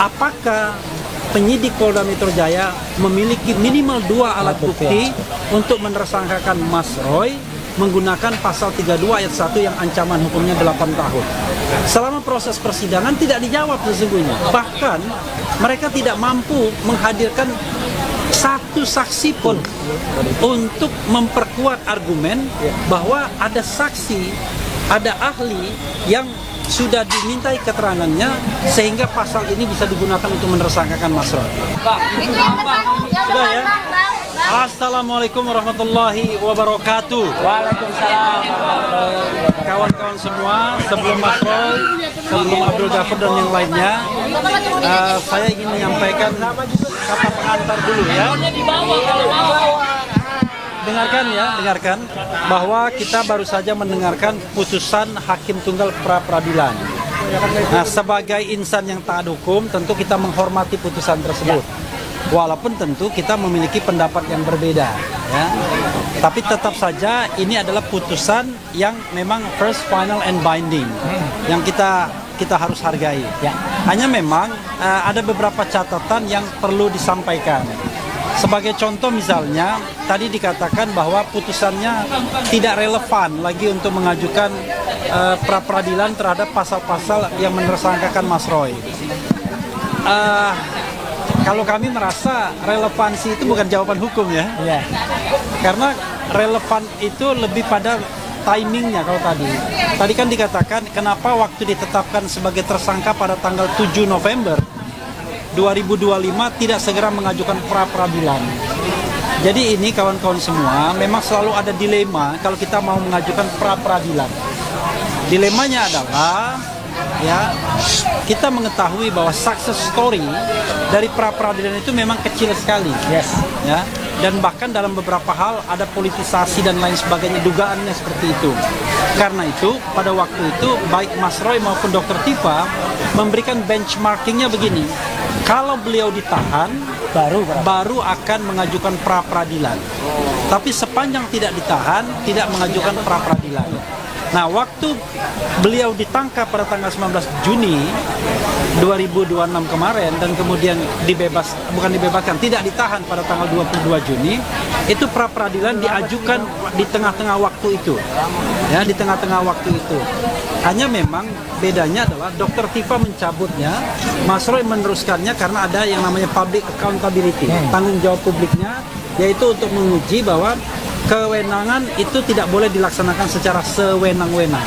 Apakah penyidik Polda Metro Jaya memiliki minimal 2 alat bukti untuk menersangkakan Mas Roy menggunakan pasal 32 ayat 1 yang ancaman hukumnya 8 tahun. Selama proses persidangan tidak dijawab sesungguhnya. Bahkan mereka tidak mampu menghadirkan satu saksi pun untuk memperkuat argumen bahwa ada saksi, ada ahli yang sudah dimintai keterangannya sehingga pasal ini bisa digunakan untuk menersangkakan Mas Roy. Sudah ya? Assalamualaikum warahmatullahi wabarakatuh. Waalaikumsalam. Kawan-kawan semua, sebelum Mas Roy, sebelum Abdul Ghafur dan yang lainnya, saya ingin menyampaikan kata pengantar dulu ya. Dengarkan bahwa kita baru saja mendengarkan putusan Hakim Tunggal pra peradilan. Nah, sebagai insan yang taat hukum, tentu kita menghormati putusan tersebut. Walaupun tentu kita memiliki pendapat yang berbeda, ya. Tapi tetap saja ini adalah putusan yang memang first, final, and binding, yang kita harus hargai. Hanya memang ada beberapa catatan yang perlu disampaikan. Sebagai contoh misalnya, tadi dikatakan bahwa putusannya tidak relevan lagi untuk mengajukan pra-peradilan terhadap pasal-pasal yang menersangkakan Mas Roy. Kalau kami merasa relevansi itu bukan jawaban hukum ya. Karena relevan itu lebih pada timingnya kalau tadi. Tadi kan dikatakan kenapa waktu ditetapkan sebagai tersangka pada tanggal 7 November 2025 tidak segera mengajukan pra-peradilan. Jadi ini kawan-kawan semua memang selalu ada dilema kalau kita mau mengajukan pra-peradilan. Dilemanya adalah ya kita mengetahui bahwa success story dari pra-peradilan itu memang kecil sekali. Ya. Dan bahkan dalam beberapa hal ada politisasi dan lain sebagainya, dugaannya seperti itu. Karena itu pada waktu itu baik Mas Roy maupun Dr. Tifa memberikan benchmarkingnya begini. Kalau beliau ditahan, baru akan mengajukan pra-peradilan. Tapi sepanjang tidak ditahan, tidak mengajukan pra-peradilan. Nah, waktu beliau ditangkap pada tanggal 19 Juni 2026 kemarin dan kemudian tidak ditahan pada tanggal 22 Juni, itu pra-peradilan diajukan di tengah-tengah waktu itu. Ya, di tengah-tengah waktu itu. Hanya memang bedanya adalah Dr. Tifa mencabutnya, Mas Roy meneruskannya karena ada yang namanya public accountability, tanggung jawab publiknya, yaitu untuk menguji bahwa kewenangan itu tidak boleh dilaksanakan secara sewenang-wenang.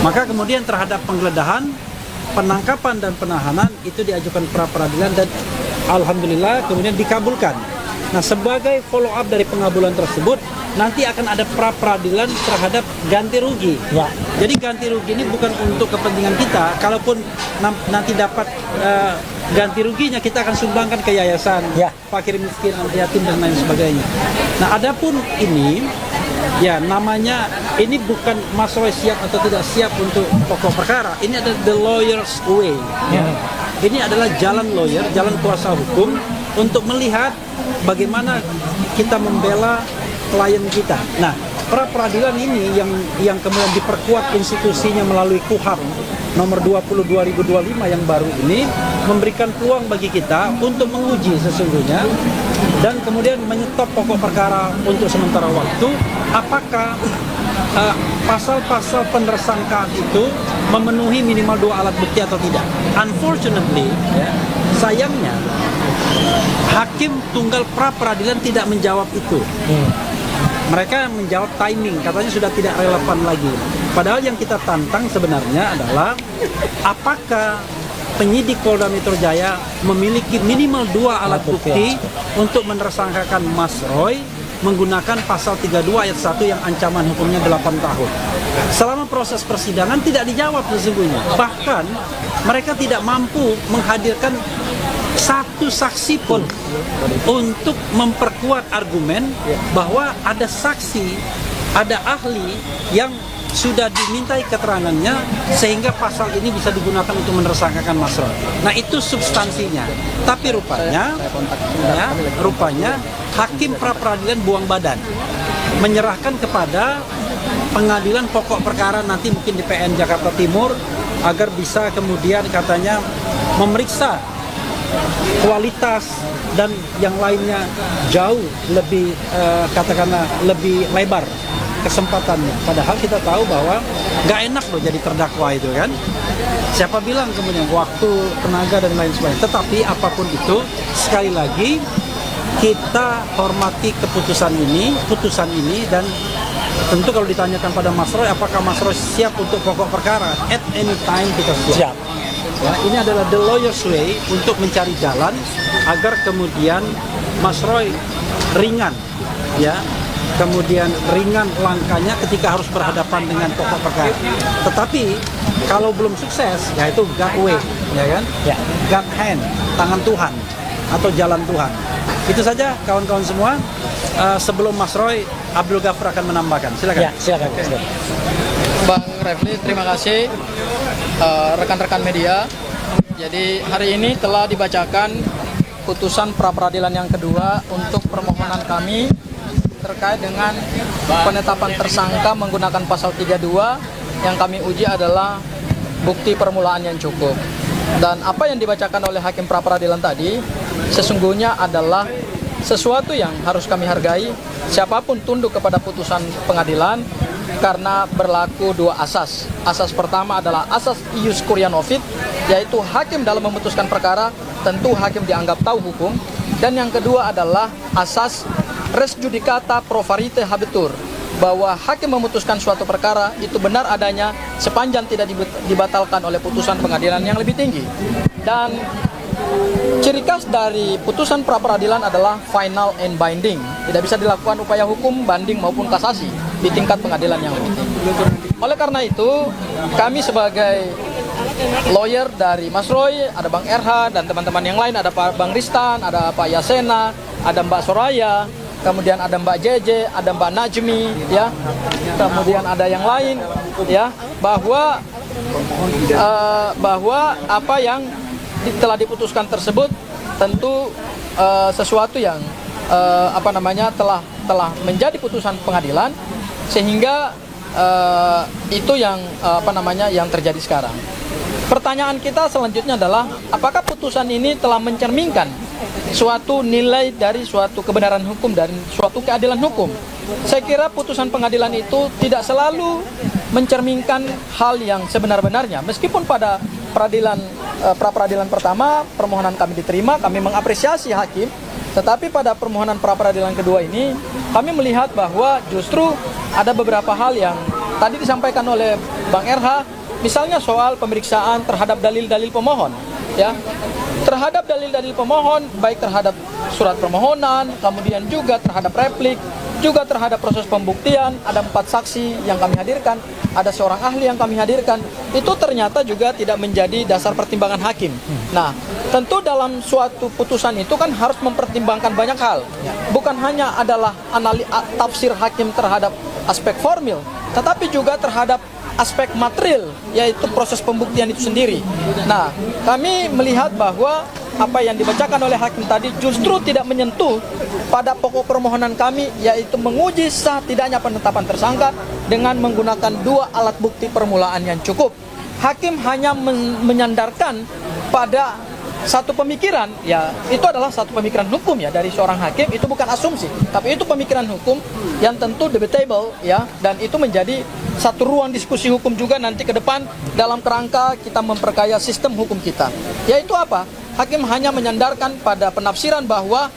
Maka kemudian terhadap penggeledahan, penangkapan dan penahanan itu diajukan pra-peradilan dan alhamdulillah kemudian dikabulkan. Nah, sebagai follow up dari pengabulan tersebut, nanti akan ada pra-peradilan terhadap ganti rugi. Jadi ganti rugi ini bukan untuk kepentingan kita. Kalaupun nanti dapat ganti ruginya, kita akan sumbangkan ke yayasan, fakir miskin, anti yatim dan lain sebagainya. Nah, adapun ini, ya namanya ini bukan Mas Roy siap atau tidak siap untuk pokok perkara. Ini adalah the lawyer's way. Ini adalah jalan lawyer, jalan kuasa hukum untuk melihat bagaimana kita membela klien kita. Nah, pra-peradilan ini yang kemudian diperkuat institusinya melalui KUHAP nomor 20 2025 yang baru ini memberikan peluang bagi kita untuk menguji sesungguhnya dan kemudian menyetop pokok perkara untuk sementara waktu apakah pasal-pasal penersangkaan itu memenuhi minimal 2 alat bukti atau tidak. Unfortunately, sayangnya Hakim Tunggal pra peradilan tidak menjawab itu. Mereka menjawab timing, katanya sudah tidak relevan lagi. Padahal yang kita tantang sebenarnya adalah apakah penyidik Polda Metro Jaya memiliki minimal 2 alat bukti untuk menersangkakan Mas Roy menggunakan pasal 32 ayat 1 yang ancaman hukumnya 8 tahun. Selama proses persidangan tidak dijawab sesungguhnya. Bahkan mereka tidak mampu menghadirkan satu saksi pun untuk memperkuat argumen bahwa ada saksi, ada ahli yang sudah dimintai keterangannya sehingga pasal ini bisa digunakan untuk menersangkakan Mas Roy. Nah, itu substansinya. Tapi rupanya Hakim pra peradilan buang badan, menyerahkan kepada pengadilan pokok perkara nanti mungkin di PN Jakarta Timur agar bisa kemudian katanya memeriksa kualitas dan yang lainnya jauh lebih katakanlah lebih lebar kesempatannya. Padahal kita tahu bahwa nggak enak loh jadi terdakwa itu kan. Siapa bilang kemudian waktu, tenaga dan lain sebagainya. Tetapi apapun itu, sekali lagi kita hormati putusan ini dan tentu kalau ditanyakan pada Mas Roy, apakah Mas Roy siap untuk pokok perkara? At any time kita siap. Ya, ini adalah the lawyer's way untuk mencari jalan agar kemudian Mas Roy ringan, ya, kemudian ringan langkahnya ketika harus berhadapan dengan pokok perkara. Tetapi kalau belum sukses, ya itu God way, ya kan? Ya. God hand, tangan Tuhan atau jalan Tuhan. Itu saja kawan-kawan semua. Sebelum Mas Roy, Abdul Ghafar akan menambahkan. Silakan. Ya, silakan. Bang Refli, terima kasih. Rekan-rekan media. Jadi hari ini telah dibacakan putusan pra peradilan yang kedua untuk permohonan kami terkait dengan penetapan tersangka menggunakan pasal 32 yang kami uji adalah bukti permulaan yang cukup. Dan apa yang dibacakan oleh hakim pra peradilan tadi sesungguhnya adalah sesuatu yang harus kami hargai. Siapapun tunduk kepada putusan pengadilan karena berlaku dua asas. Asas pertama adalah asas ius curiae novit, yaitu hakim dalam memutuskan perkara tentu hakim dianggap tahu hukum. Dan yang kedua adalah asas res judicata pro varite habetur, bahwa hakim memutuskan suatu perkara itu benar adanya sepanjang tidak dibatalkan oleh putusan pengadilan yang lebih tinggi. Dan ciri khas dari putusan pra peradilan adalah final and binding. Tidak bisa dilakukan upaya hukum, banding maupun kasasi di tingkat pengadilan yang lebih tinggi. Oleh karena itu, kami sebagai lawyer dari Mas Roy, ada Bang RH dan teman-teman yang lain, ada Pak Bang Ristan, ada Pak Yasena, ada Mbak Soraya, kemudian ada Mbak JJ, ada Mbak Najmi, ya, kemudian ada yang lain, ya, bahwa apa yang telah diputuskan tersebut tentu sesuatu yang telah menjadi putusan pengadilan, sehingga itu yang yang terjadi sekarang. Pertanyaan kita selanjutnya adalah apakah putusan ini telah mencerminkan suatu nilai dari suatu kebenaran hukum dan suatu keadilan hukum. Saya kira putusan pengadilan itu tidak selalu mencerminkan hal yang sebenar-benarnya. Meskipun pada pra peradilan pertama permohonan kami diterima, kami mengapresiasi hakim, tetapi pada permohonan pra peradilan kedua ini kami melihat bahwa justru ada beberapa hal yang tadi disampaikan oleh Bang RH, misalnya soal pemeriksaan terhadap dalil-dalil pemohon, ya, terhadap dalil-dalil pemohon, baik terhadap surat permohonan, kemudian juga terhadap replik, juga terhadap proses pembuktian. Ada 4 saksi yang kami hadirkan, ada seorang ahli yang kami hadirkan, itu ternyata juga tidak menjadi dasar pertimbangan hakim. Nah, tentu dalam suatu putusan itu kan harus mempertimbangkan banyak hal, bukan hanya adalah tafsir hakim terhadap aspek formil, tetapi juga terhadap aspek material, yaitu proses pembuktian itu sendiri. Nah, kami melihat bahwa apa yang dibacakan oleh hakim tadi justru tidak menyentuh pada pokok permohonan kami, yaitu menguji sah tidaknya penetapan tersangka dengan menggunakan 2 alat bukti permulaan yang cukup. Hakim hanya menyandarkan pada satu pemikiran, ya itu adalah satu pemikiran hukum ya dari seorang hakim, itu bukan asumsi, tapi itu pemikiran hukum yang tentu debatable, ya, dan itu menjadi satu ruang diskusi hukum juga nanti ke depan dalam kerangka kita memperkaya sistem hukum kita. Yaitu apa? Hakim hanya menyandarkan pada penafsiran bahwa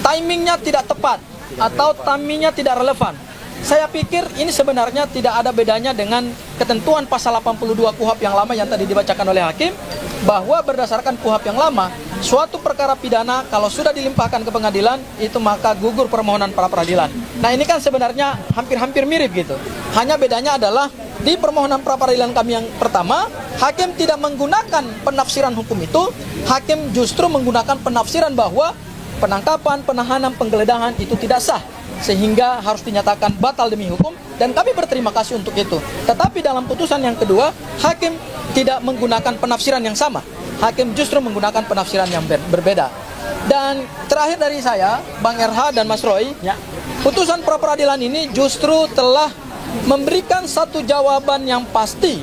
timingnya tidak tepat atau timingnya tidak relevan. Saya pikir ini sebenarnya tidak ada bedanya dengan ketentuan pasal 82 KUHP yang lama yang tadi dibacakan oleh hakim, bahwa berdasarkan KUHP yang lama, suatu perkara pidana kalau sudah dilimpahkan ke pengadilan itu maka gugur permohonan pra peradilan. Nah, ini kan sebenarnya hampir-hampir mirip gitu. Hanya bedanya adalah di permohonan pra peradilan kami yang pertama, hakim tidak menggunakan penafsiran hukum itu, hakim justru menggunakan penafsiran bahwa penangkapan, penahanan, penggeledahan itu tidak sah, sehingga harus dinyatakan batal demi hukum, dan kami berterima kasih untuk itu. Tetapi dalam putusan yang kedua, hakim tidak menggunakan penafsiran yang sama. Hakim justru menggunakan penafsiran yang berbeda. Dan terakhir dari saya, Bang RH dan Mas Roy, putusan pra peradilan ini justru telah memberikan satu jawaban yang pasti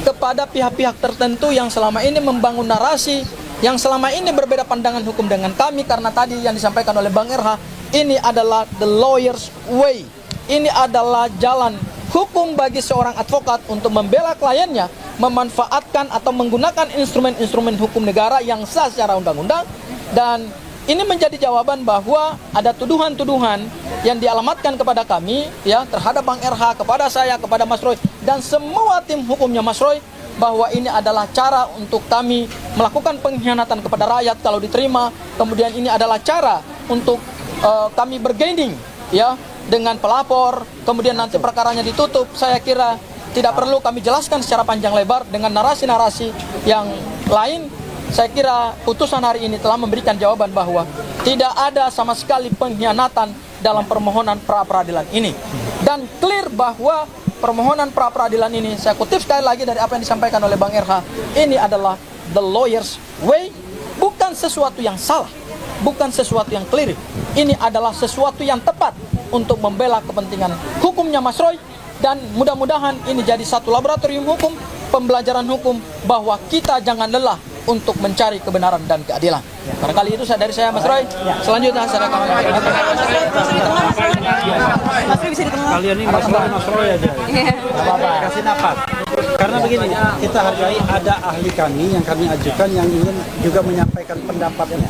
kepada pihak-pihak tertentu yang selama ini membangun narasi, yang selama ini berbeda pandangan hukum dengan kami, karena tadi yang disampaikan oleh Bang RH, ini adalah the lawyer's way. Ini adalah jalan hukum bagi seorang advokat untuk membela kliennya, memanfaatkan atau menggunakan instrumen-instrumen hukum negara yang sah secara undang-undang. Dan ini menjadi jawaban bahwa ada tuduhan-tuduhan yang dialamatkan kepada kami, ya, terhadap Bang RH, kepada saya, kepada Mas Roy, dan semua tim hukumnya Mas Roy, bahwa ini adalah cara untuk kami melakukan pengkhianatan kepada rakyat kalau diterima. Kemudian ini adalah cara untuk kami bergaining, ya, dengan pelapor, kemudian nanti perkaranya ditutup. Saya kira tidak perlu kami jelaskan secara panjang lebar dengan narasi-narasi yang lain. Saya kira putusan hari ini telah memberikan jawaban bahwa tidak ada sama sekali pengkhianatan dalam permohonan pra-peradilan ini. Dan clear bahwa permohonan pra-peradilan ini, saya kutip sekali lagi dari apa yang disampaikan oleh Bang RH, ini adalah the lawyer's way, bukan sesuatu yang salah, bukan sesuatu yang clear. Ini adalah sesuatu yang tepat untuk membela kepentingan hukumnya Mas Roy, dan mudah-mudahan ini jadi satu laboratorium hukum, pembelajaran hukum, bahwa kita jangan lelah untuk mencari kebenaran dan keadilan. Barangkali itu dari saya, Mas Roy. Selanjutnya saya akan Mas Roy bisa di tengah. Kalian ini Mas Roy aja. Apa-apa, kasih nafas. Karena begini, kita hargai ada ahli kami yang kami ajukan yang ingin juga menyampaikan pendapatnya.